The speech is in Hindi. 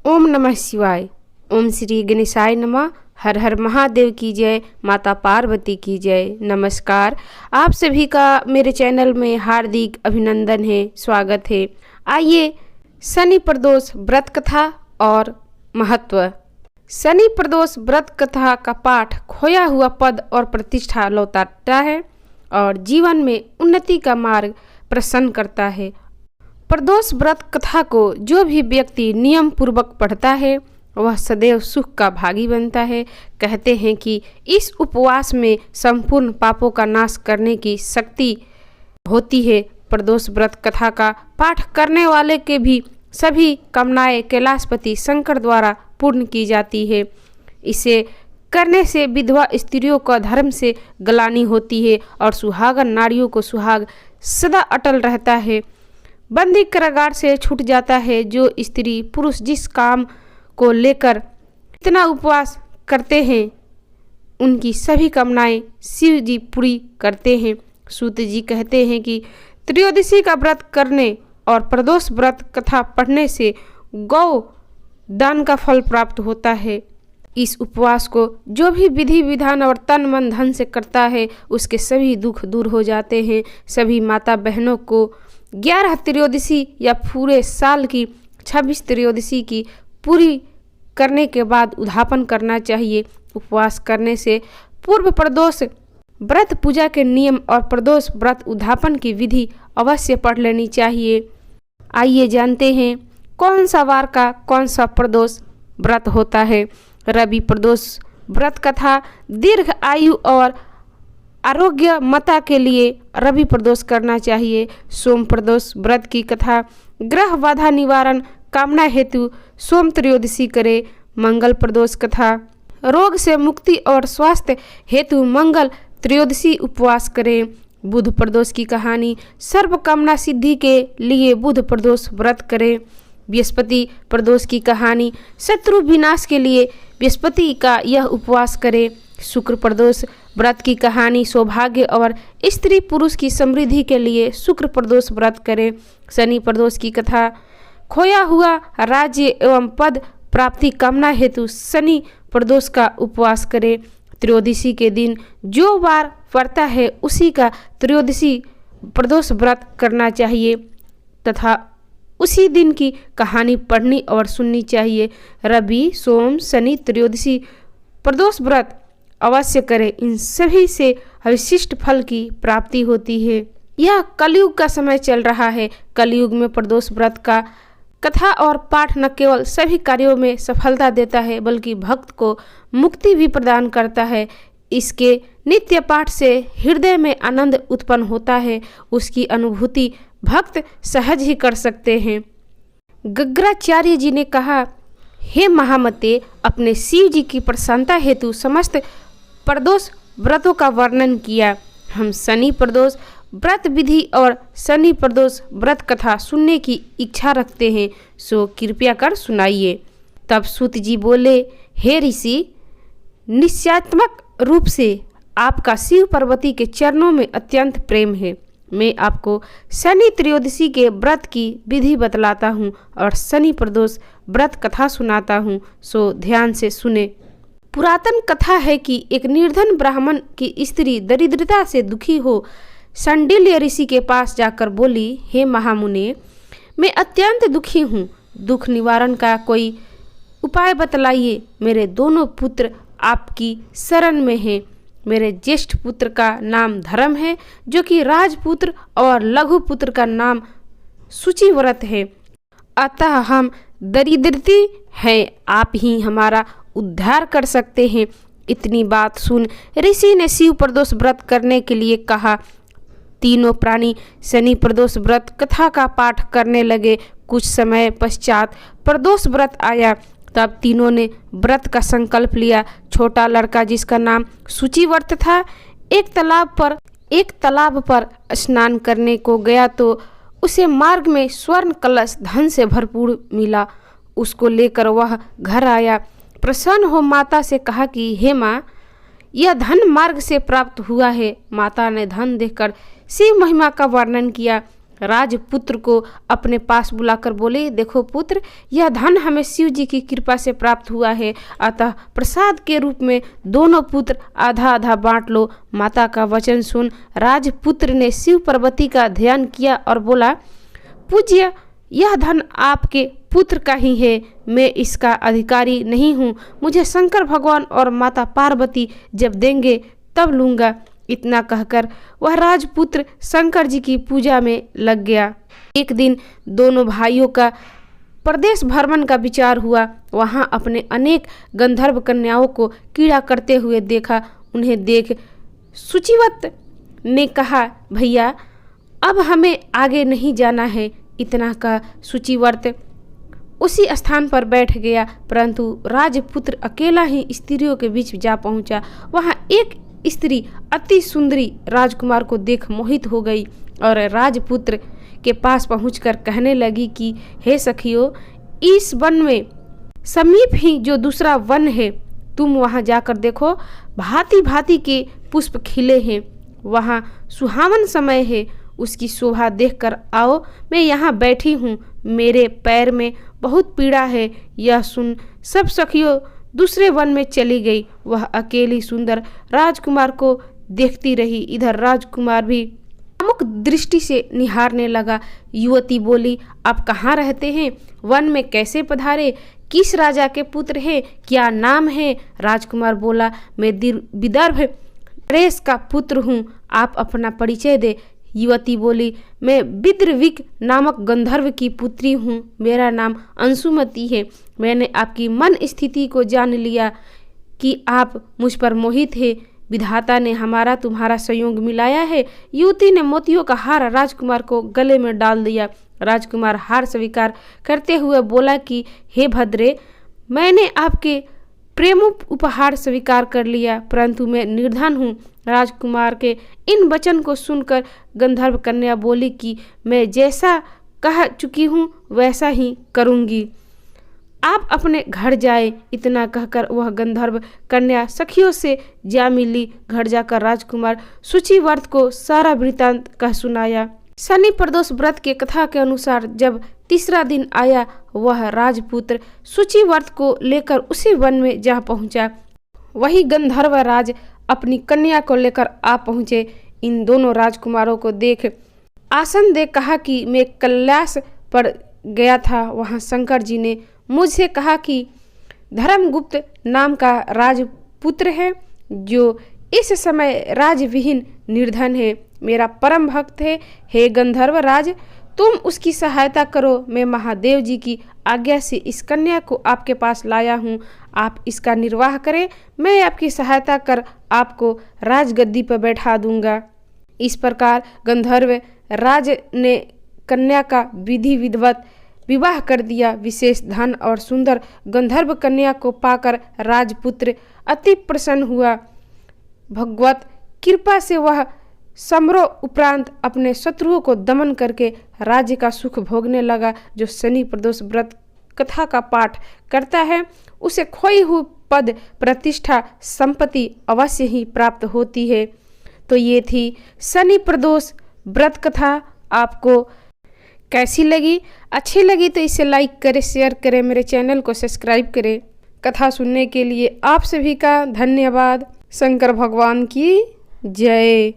ओम नमः शिवाय। ओम श्री गणेशाय नमः। हर हर महादेव की जय। माता पार्वती की जय। नमस्कार, आप सभी का मेरे चैनल में हार्दिक अभिनंदन है, स्वागत है। आइए शनि प्रदोष व्रत कथा और महत्व। शनि प्रदोष व्रत कथा का पाठ खोया हुआ पद और प्रतिष्ठा लौटाता है और जीवन में उन्नति का मार्ग प्रसन्न करता है। प्रदोष व्रत कथा को जो भी व्यक्ति नियम पूर्वक पढ़ता है वह सदैव सुख का भागी बनता है। कहते हैं कि इस उपवास में संपूर्ण पापों का नाश करने की शक्ति होती है। प्रदोष व्रत कथा का पाठ करने वाले के भी सभी कामनाएं कैलाशपति शंकर द्वारा पूर्ण की जाती है। इसे करने से विधवा स्त्रियों का धर्म से गलानी होती है और सुहागन नारियों को सुहाग सदा अटल रहता है। बंदी कारागार से छूट जाता है। जो स्त्री पुरुष जिस काम को लेकर इतना उपवास करते हैं उनकी सभी कामनाएं शिव जी पूरी करते हैं। सूत जी कहते हैं कि त्रयोदशी का व्रत करने और प्रदोष व्रत कथा पढ़ने से गौ दान का फल प्राप्त होता है। इस उपवास को जो भी विधि विधान और तन मन धन से करता है उसके सभी दुख दूर हो जाते हैं। सभी माता बहनों को 11 त्रयोदशी या पूरे साल की 26 त्रयोदशी की पूरी करने के बाद उद्यापन करना चाहिए। उपवास करने से पूर्व प्रदोष व्रत पूजा के नियम और प्रदोष व्रत उद्यापन की विधि अवश्य पढ़ लेनी चाहिए। आइए जानते हैं कौन सा वार का कौन सा प्रदोष व्रत होता है। रवि प्रदोष व्रत कथा दीर्घ आयु और आरोग्य मता के लिए रवि प्रदोष करना चाहिए। सोम प्रदोष व्रत की कथा ग्रह बाधा निवारण कामना हेतु सोम त्रयोदशी करे। मंगल प्रदोष कथा रोग से मुक्ति और स्वास्थ्य हेतु मंगल त्रयोदशी उपवास करें। बुध प्रदोष की कहानी सर्व कामना सिद्धि के लिए बुध प्रदोष व्रत करें। बृहस्पति प्रदोष की कहानी शत्रु विनाश के लिए बृहस्पति का यह उपवास करें। शुक्र प्रदोष व्रत की कहानी सौभाग्य और स्त्री पुरुष की समृद्धि के लिए शुक्र प्रदोष व्रत करें। शनि प्रदोष की कथा खोया हुआ राज्य एवं पद प्राप्ति कामना हेतु शनि प्रदोष का उपवास करें। त्रयोदशी के दिन जो वार पड़ता है उसी का त्रयोदशी प्रदोष व्रत करना चाहिए तथा उसी दिन की कहानी पढ़नी और सुननी चाहिए। रवि सोम शनि त्रयोदशी प्रदोष व्रत अवश्य करें। इन सभी से विशिष्ट फल की प्राप्ति होती है। यह कलयुग का समय चल रहा है। कलयुग में प्रदोष व्रत का कथा और पाठ न केवल सभी कार्यों में सफलता देता है बल्कि भक्त को मुक्ति भी प्रदान करता है। इसके नित्य पाठ से हृदय में आनंद उत्पन्न होता है। उसकी अनुभूति भक्त सहज ही कर सकते हैं। गग्राचार्य जी ने कहा, हे महामते, अपने शिव जी की प्रसन्नता हेतु समस्त प्रदोष व्रतों का वर्णन किया। हम शनि प्रदोष व्रत विधि और शनि प्रदोष व्रत कथा सुनने की इच्छा रखते हैं, सो कृपया कर सुनाइए। तब सूत जी बोले, हे ऋषि, निश्चयात्मक रूप से आपका शिव पार्वती के चरणों में अत्यंत प्रेम है। मैं आपको शनि त्रयोदशी के व्रत की विधि बतलाता हूँ और शनि प्रदोष व्रत कथा सुनाता हूँ, सो ध्यान से सुने। पुरातन कथा है कि एक निर्धन ब्राह्मण की स्त्री दरिद्रता से दुखी हो शांडिल्य ऋषि के पास जाकर बोली, हे महामुने, मैं अत्यंत दुखी हूँ, दुख निवारण का कोई उपाय बतलाइए। मेरे दोनों पुत्र आपकी शरण में हैं। मेरे ज्येष्ठ पुत्र का नाम धर्म है जो कि राजपुत्र और लघु पुत्र का नाम सूचिव्रत है। अतः हम दरिद्रती हैं, आप ही हमारा उद्धार कर सकते हैं। इतनी बात सुन ऋषि ने शिव प्रदोष व्रत करने के लिए कहा। तीनों प्राणी शनि प्रदोष व्रत कथा का पाठ करने लगे। कुछ समय पश्चात प्रदोष व्रत आया। तब तीनों ने व्रत का संकल्प लिया। छोटा लड़का जिसका नाम सूचिव्रत था एक तालाब पर स्नान करने को गया तो उसे मार्ग में स्वर्ण कलश धन से भरपूर मिला। उसको लेकर वह घर आया। प्रसन्न हो माता से कहा कि हे माँ, यह धन मार्ग से प्राप्त हुआ है। माता ने धन देखकर शिव महिमा का वर्णन किया। राजपुत्र को अपने पास बुलाकर बोले, देखो पुत्र, यह धन हमें शिव जी की कृपा से प्राप्त हुआ है, अतः प्रसाद के रूप में दोनों पुत्र आधा आधा बांट लो। माता का वचन सुन राजपुत्र ने शिव पार्वती का ध्यान किया और बोला, पूज्य, यह धन आपके पुत्र का ही है, मैं इसका अधिकारी नहीं हूँ। मुझे शंकर भगवान और माता पार्वती जब देंगे तब लूँगा। इतना कहकर वह राजपुत्र शंकर जी की पूजा में लग गया। एक दिन दोनों भाइयों का प्रदेश भ्रमण का विचार हुआ। वहाँ अपने अनेक गंधर्व कन्याओं को क्रीड़ा करते हुए देखा। उन्हें देख शुचिवत ने कहा, भैया अब हमें आगे नहीं जाना है। इतना का शुचिवर्त उसी स्थान पर बैठ गया, परंतु राजपुत्र अकेला ही स्त्रियों के बीच जा पहुंचा। वहां एक स्त्री अति सुंदरी राजकुमार को देख मोहित हो गई और राजपुत्र के पास पहुंचकर कहने लगी कि हे सखियों, इस वन में समीप ही जो दूसरा वन है, तुम वहां जाकर देखो, भांति भांति के पुष्प खिले हैं, वहां सुहावन समय है, उसकी शोभा देखकर आओ। मैं यहाँ बैठी हूँ, मेरे पैर में बहुत पीड़ा है। यह सुन सब सखियों दूसरे वन में चली गई। वह अकेली सुंदर राजकुमार को देखती रही। इधर राजकुमार भी कामुक दृष्टि से निहारने लगा। युवती बोली, आप कहाँ रहते हैं? वन में कैसे पधारे? किस राजा के पुत्र हैं? क्या नाम है? राजकुमार बोला, मैं विदर्भ नरेश का पुत्र हूँ, आप अपना परिचय दे। युवती बोली, मैं विद्रविक नामक गंधर्व की पुत्री हूँ, मेरा नाम अंशुमती है। मैंने आपकी मन स्थिति को जान लिया कि आप मुझ पर मोहित है। विधाता ने हमारा तुम्हारा संयोग मिलाया है। युवती ने मोतियों का हार राजकुमार को गले में डाल दिया। राजकुमार हार स्वीकार करते हुए बोला कि हे भद्रे, मैंने आपके प्रेम उपहार स्वीकार कर लिया, परंतु मैं निर्धन हूँ। राजकुमार के इन वचन को सुनकर गंधर्व कन्या बोली कि मैं जैसा कह चुकी हूँ वैसा ही करूँगी, आप अपने घर जाए। इतना कहकर वह गंधर्व कन्या सखियों से जा मिली। घर जाकर राजकुमार शुचिवर्त को सारा वृत्तांत कह सुनाया। शनि प्रदोष व्रत के कथा के अनुसार जब तीसरा दिन आया, वह राजपुत्र शुचिवर्त को लेकर उसी वन में जा पहुंचा। वही गंधर्व राज अपनी कन्या को लेकर आ पहुंचे। इन दोनों राजकुमारों को देख आसन दे कहा कि मैं कैलाश पर गया था, वहां शंकर जी ने मुझसे कहा कि धर्मगुप्त नाम का राजपुत्र है, जो इस समय राजविहीन निर्धन है, मेरा परम भक्त है। हे गंधर्व राज, तुम उसकी सहायता करो। मैं महादेव जी की आज्ञा से इस कन्या को आपके पास लाया हूँ, आप इसका निर्वाह करें, मैं आपकी सहायता कर आपको राजगद्दी पर बैठा दूंगा। इस प्रकार गंधर्व राज ने कन्या का विधि विधवत विवाह कर दिया। विशेष धन और सुंदर गंधर्व कन्या को पाकर राजपुत्र अति प्रसन्न हुआ। भगवत कृपा से वह समारोह उपरांत अपने शत्रुओं को दमन करके राज्य का सुख भोगने लगा। जो शनि प्रदोष व्रत कथा का पाठ करता है उसे खोई हुई पद, प्रतिष्ठा, संपत्ति अवश्य ही प्राप्त होती है। तो ये थी शनि प्रदोष व्रत कथा। आपको कैसी लगी? अच्छी लगी तो इसे लाइक करें, शेयर करें, मेरे चैनल को सब्सक्राइब करें। कथा सुनने के लिए आप सभी का धन्यवाद। शंकर भगवान की जय।